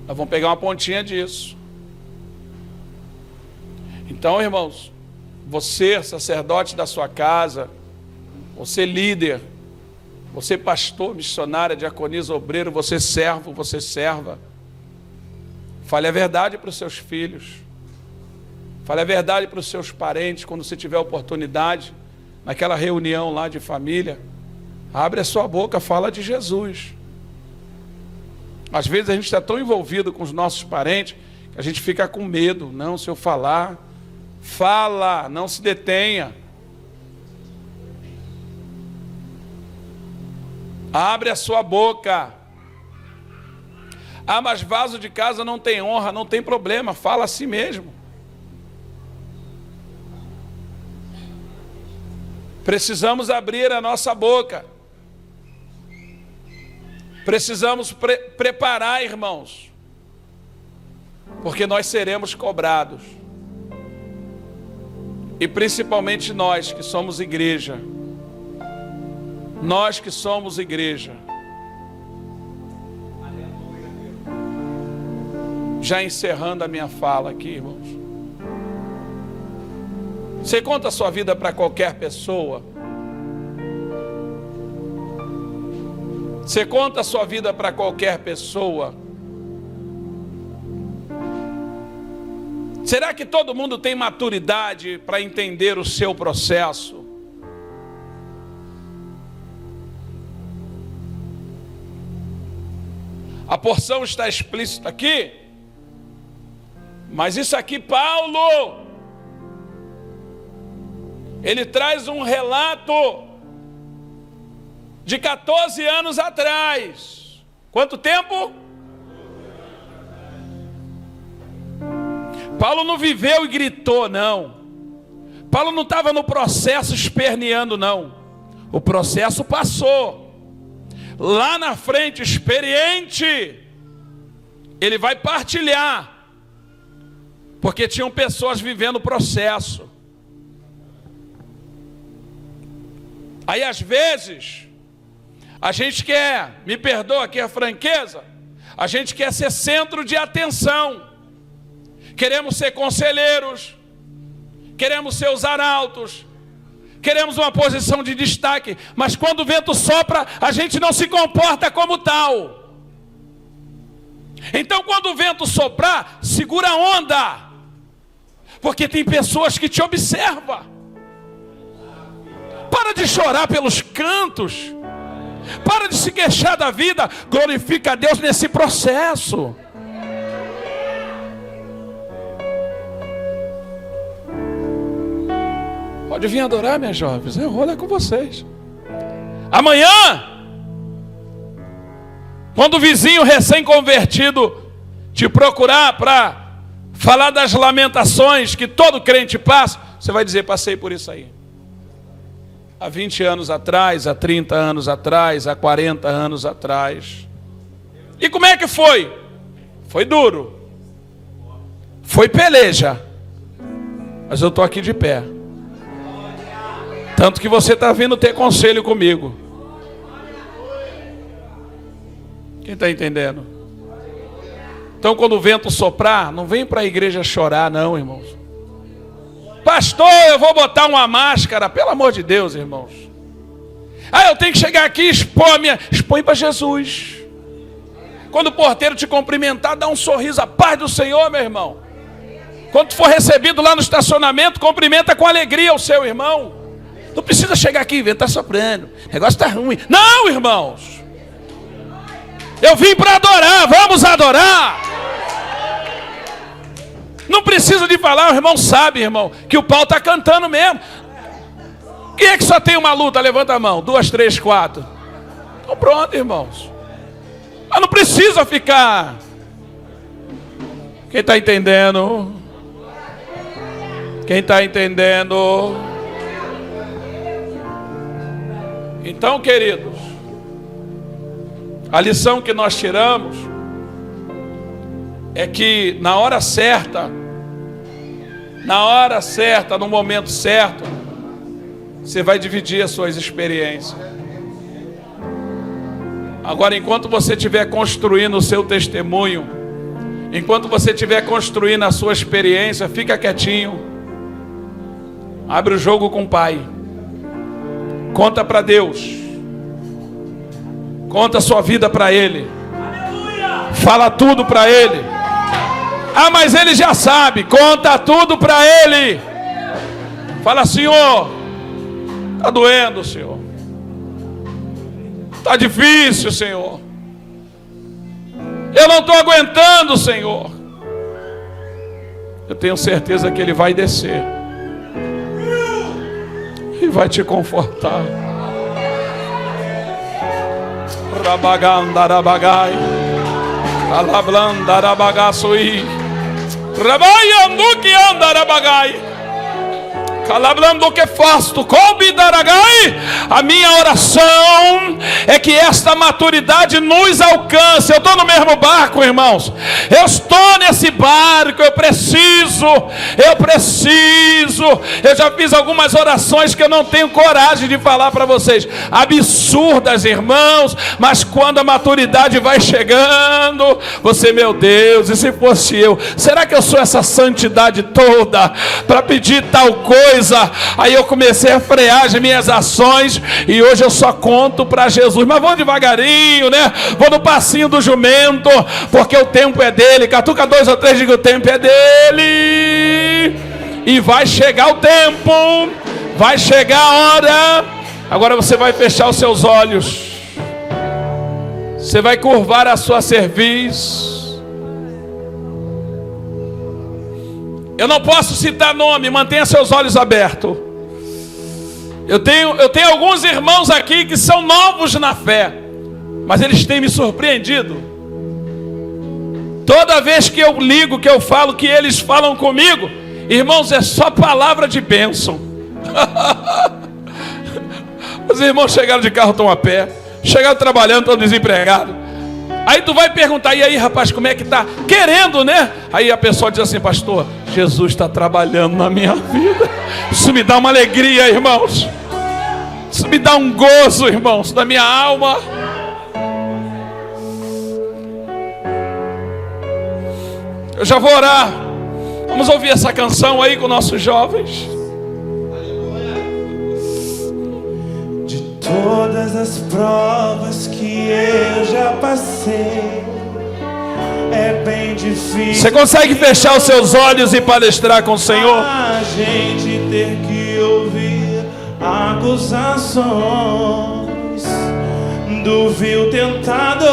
nós vamos pegar uma pontinha disso. Então, irmãos, você, sacerdote da sua casa, você líder, você pastor, missionária, diaconisa, obreiro, você servo, você serva, fale a verdade para os seus filhos, fale a verdade para os seus parentes, quando você tiver oportunidade, naquela reunião lá de família, abre a sua boca, fala de Jesus. Às vezes a gente está tão envolvido com os nossos parentes, que a gente fica com medo. Não, se eu falar, fala, não se detenha. Abre a sua boca. Ah, mas vaso de casa não tem honra, não tem problema, fala a si mesmo. Precisamos abrir a nossa boca. Precisamos preparar, irmãos, porque nós seremos cobrados. E principalmente nós que somos igreja. Nós que somos igreja. Já encerrando a minha fala aqui, irmãos. Você conta a sua vida para qualquer pessoa? Você conta a sua vida para qualquer pessoa? Será que todo mundo tem maturidade para entender o seu processo? A porção está explícita aqui, mas isso aqui, Paulo, ele traz um relato de 14 anos atrás. Quanto tempo? Paulo não viveu e gritou, não. Paulo não estava no processo esperneando, não. O processo passou. Lá na frente, experiente, ele vai partilhar. Porque tinham pessoas vivendo o processo. Aí às vezes a gente quer, me perdoa aqui a franqueza, a gente quer ser centro de atenção. Queremos ser conselheiros, queremos ser os arautos, queremos uma posição de destaque, mas quando o vento sopra, a gente não se comporta como tal. Então quando o vento soprar, segura a onda, porque tem pessoas que te observam. Para de chorar pelos cantos. Para de se queixar da vida. Glorifica a Deus nesse processo. Pode vir adorar, minhas jovens. Eu vou lá com vocês. Amanhã, quando o vizinho recém-convertido te procurar para falar das lamentações que todo crente passa, você vai dizer: passei por isso aí. Há 20 anos atrás, há 30 anos atrás, há 40 anos atrás. E como é que foi? Foi duro. Foi peleja. Mas eu estou aqui de pé. Tanto que você está vindo ter conselho comigo. Quem está entendendo? Então quando o vento soprar, não vem para a igreja chorar não, irmãos. Pastor, eu vou botar uma máscara. Pelo amor de Deus, irmãos. Eu tenho que chegar aqui e expor expõe para Jesus. Quando o porteiro te cumprimentar, dá um sorriso. A paz do Senhor, meu irmão. Quando tu for recebido lá no estacionamento, cumprimenta com alegria o seu irmão. Não precisa chegar aqui e ver, está soprando, o negócio está ruim. Não, irmãos. Eu vim para adorar, vamos adorar. Não precisa de falar, o irmão sabe, irmão, que o pau está cantando mesmo. Quem é que só tem uma luta? Levanta a mão. 2, 3, 4. Então pronto, irmãos. Mas não precisa ficar. Quem está entendendo? Quem está entendendo? Então, queridos, a lição que nós tiramos é que na hora certa, no momento certo, você vai dividir as suas experiências. Agora, enquanto você estiver construindo o seu testemunho, enquanto você estiver construindo a sua experiência, fica quietinho. Abre o jogo com o Pai. Conta para Deus. Conta a sua vida para Ele. Fala tudo para Ele. Ah, mas Ele já sabe. Conta tudo para Ele. Fala: Senhor, está doendo, Senhor. Está difícil, Senhor. Eu não estou aguentando, Senhor. Eu tenho certeza que Ele vai descer e vai te confortar. Rabagandarabagai, alablandarabagasui, rabaianduki andarabagai. Calabrando que fasto, combidaragai. A minha oração é que esta maturidade nos alcance. Eu estou no mesmo barco, irmãos. Eu estou nesse barco. Eu preciso. Eu já fiz algumas orações que eu não tenho coragem de falar para vocês. Absurdas, irmãos. Mas quando a maturidade vai chegando, você, meu Deus, e se fosse eu? Será que eu sou essa santidade toda para pedir tal coisa? Aí eu comecei a frear as minhas ações e hoje eu só conto para Jesus. Mas vamos devagarinho, né? Vou no passinho do jumento, porque o tempo é dele. Catuca 2 ou 3, diga: o tempo é dele. E vai chegar o tempo, vai chegar a hora. Agora você vai fechar os seus olhos, você vai curvar a sua cerviz. Eu não posso citar nome, mantenha seus olhos abertos. Eu tenho alguns irmãos aqui que são novos na fé, mas eles têm me surpreendido. Toda vez que eu ligo, que eu falo, que eles falam comigo, irmãos, é só palavra de bênção. Os irmãos chegaram de carro, estão a pé, chegaram trabalhando, estão desempregados. Aí tu vai perguntar: e aí, rapaz, como é que tá? Querendo, né? Aí a pessoa diz assim: pastor, Jesus está trabalhando na minha vida. Isso me dá uma alegria, irmãos. Isso me dá um gozo, irmãos, da minha alma. Eu já vou orar. Vamos ouvir essa canção aí com nossos jovens. Todas as provas que eu já passei, é bem difícil. Você consegue fechar os seus olhos e palestrar com o Senhor? A gente ter que ouvir acusações do vil tentador.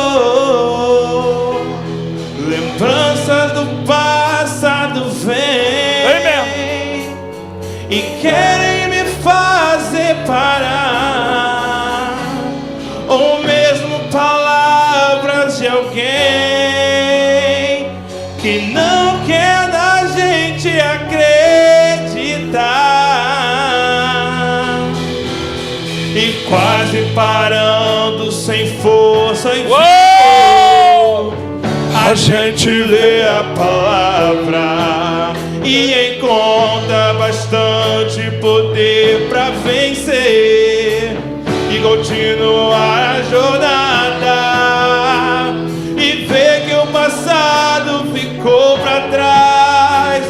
Lembranças do passado vêm e querem me fazer parar. Ou mesmo palavras de alguém que não quer da gente acreditar. E quase parando sem força e a gente lê a palavra e encontra bastante poder para vencer e continuar a jornada e ver que o passado ficou para trás,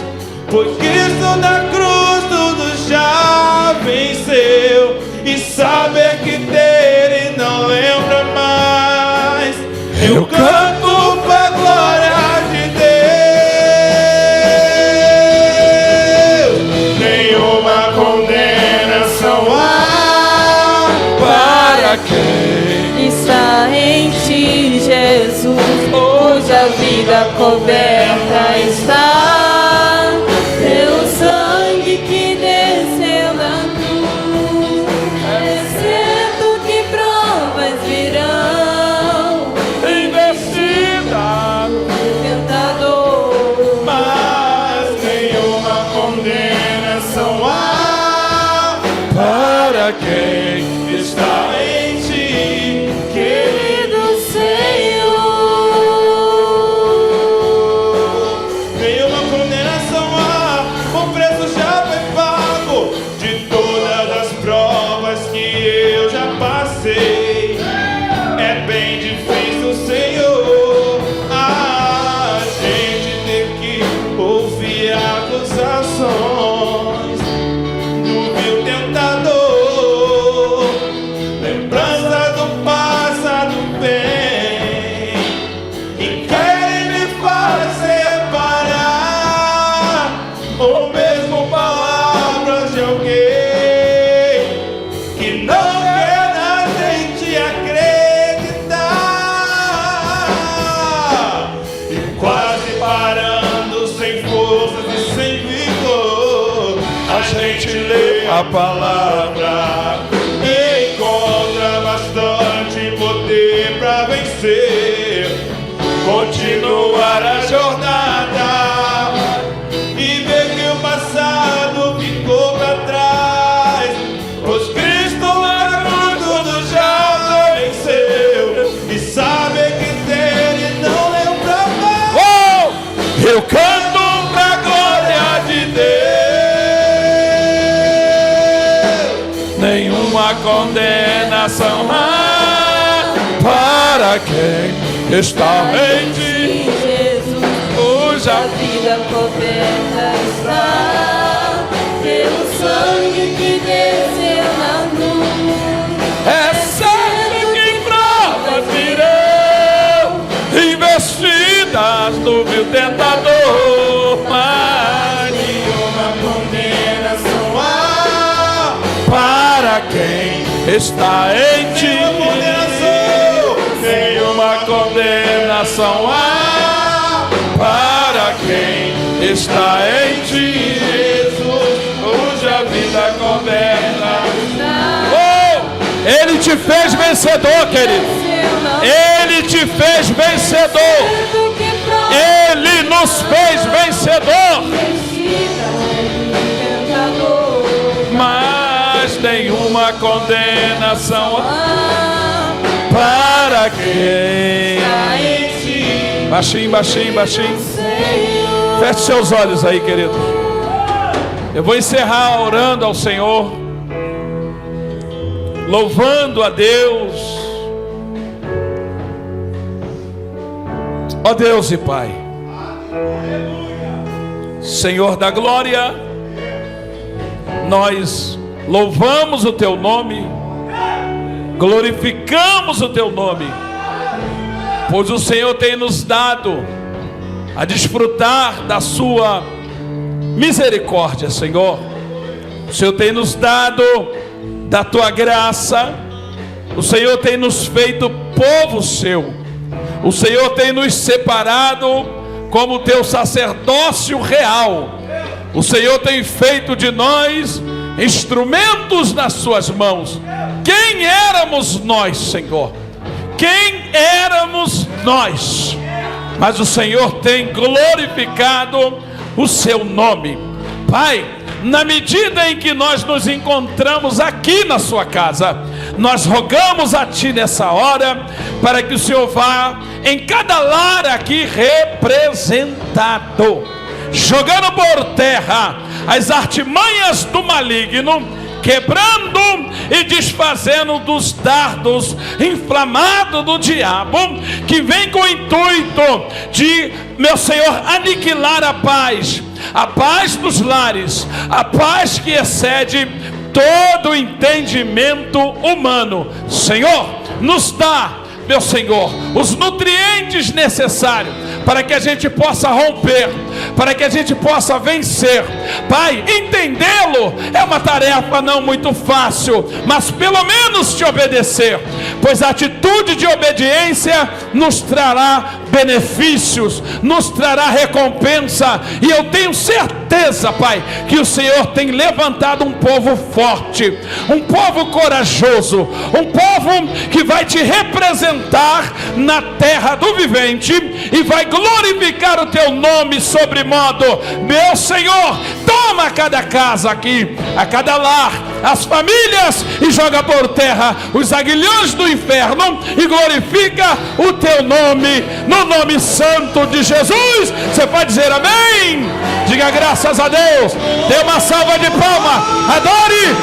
pois Cristo na cruz tudo já venceu, e saber que dele não lembra mais. Eu canto pra glória de Deus, nenhuma condenação há para quem está em ti, Jesus, cuja vida coberta está pelo sangue que desceu da cruz. É certo que provas virão, Investida, tentador, mas nenhuma condenação há para quem está em que eu já passei. É bem difícil, Senhor, a gente ter que ouvir acusações do vil tentador. Lembrança do passado vem e querem me fazer parar, ou mesmo palavras de alguém que não quer a gente acreditar. E quase parando, sem forças e sem vigor, a gente lê a palavra e encontra bastante poder pra vencer, continuar a jornada e ver que o passado ficou pra trás, pois Cristo na cruz tudo já venceu, e saber que dele não lembra mais. Eu canto pra glória de Deus. Nenhuma condenação há para quem está em ti, Jesus, cuja a vida coberta está pelo sangue que desceu na cruz. é certo que provas virão, investidas do vil tentador, mas nenhuma condenação há para quem está em ti. Nenhuma condenação há para quem está em ti, Jesus, cuja vida coberta. Oh, Ele te fez vencedor, querido. Ele te fez vencedor. Ele nos fez vencedor. Mas nenhuma condenação para quem. Baixinho, baixinho, baixinho. Feche seus olhos aí, querido. Eu vou encerrar orando ao Senhor, louvando a Deus. Ó Deus e Pai, Senhor da glória, nós louvamos o Teu nome, glorificamos o Teu nome, pois o Senhor tem nos dado a desfrutar da Sua misericórdia, Senhor. O Senhor tem nos dado da Tua graça, o Senhor tem nos feito povo Seu, o Senhor tem nos separado como Teu sacerdócio real, o Senhor tem feito de nós instrumentos nas Suas mãos. Quem éramos nós, Senhor? Quem éramos nós? Mas o Senhor tem glorificado o Seu nome. Pai, na medida em que nós nos encontramos aqui na Sua casa, nós rogamos a Ti nessa hora, para que o Senhor vá em cada lar aqui representado, jogando por terra as artimanhas do maligno, quebrando e desfazendo dos dardos inflamados do diabo, que vem com o intuito de, meu Senhor, aniquilar a paz dos lares, a paz que excede todo o entendimento humano. Senhor, nos dá, meu Senhor, os nutrientes necessários para que a gente possa romper, para que a gente possa vencer. Pai, entendê-lo é uma tarefa não muito fácil, mas pelo menos te obedecer, pois a atitude de obediência nos trará benefícios, nos trará recompensa. E eu tenho certeza, Pai, que o Senhor tem levantado um povo forte, um povo corajoso, um povo que vai te representar na terra do vivente e vai glorificar o Teu nome sobre modo. Meu Senhor, toma cada casa aqui, a cada lar, as famílias, e joga por terra os aguilhões do inferno e glorifica o Teu nome, no nome santo de Jesus. Você pode dizer amém? Diga graças a Deus. Dê uma salva de palmas. Adore